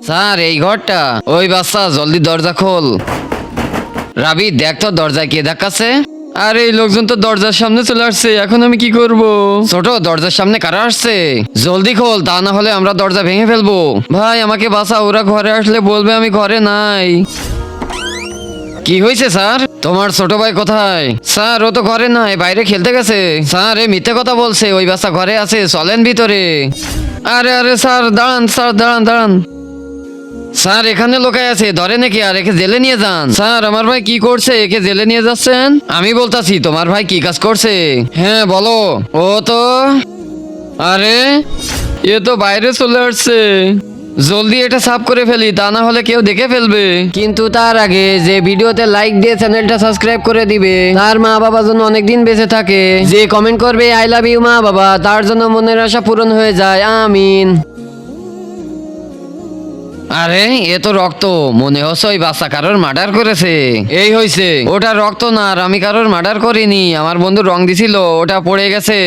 Sir এই ঘরটা। ওই বাচ্চা জলদি দরজা খোল। রাবি দেখ তো দরজায় কে ধাক্কাছে। আরে এই লোকজন তো দরজার সামনে চলে আসছে, এখন আমি কি করব? ছোট দরজার সামনে কারা আসছে? জলদি খোল, তা না হলে আমরা দরজা ভেঙে ফেলবো। ভাই আমাকে বাঁচা, ওরা ঘরে আসলে বলবে আমি ঘরে নাই। কি হয়েছে স্যার? তোমার ছোট ভাই কোথায়? স্যার ও তো ঘরে নাই, বাইরে খেলতে গেছে। স্যার এ মিথ্যে কথা বলছে, ওই বাচ্চা ঘরে আছে, চলেন ভিতরে। আরে আরে স্যার দাঁড়ান, স্যার দাঁড়ান দাঁড়ান। স্যার এখানে লোকায় আছে, ধরে নাকি আর একে জেলে নিয়ে যান। স্যার আমার ভাই কি করছে, একে জেলে নিয়ে যাচ্ছেন? আমি বলতাছি তোমার ভাই কি কাজ করছে? হ্যাঁ বলো। ও তো, আরে এ তো বাইরে চলে আসছে। জলদি এটা সাফ করে ফেলি, তা না হলে কেউ দেখে ফেলবে। কিন্তু তার আগে যে ভিডিওতে লাইক দিয়ে চ্যানেলটা সাবস্ক্রাইব করে দিবে, তার মা বাবা যেন অনেকদিন বেঁচে থাকে। যে কমেন্ট করবে আই লাভ ইউ মা বাবা, তার জন্য মনের আশা পূরণ হয়ে যায়, আমিন। আরে এ তো রক্ত, মনে হচ্ছে ওই বাচ্চা কারোর মার্ডার করেছে। এই হইছে, ওটা রক্ত না, আর আমি কারোর মার্ডার করিনি, আমার বন্ধু রং দিছিল, ওটা পড়ে গেছে।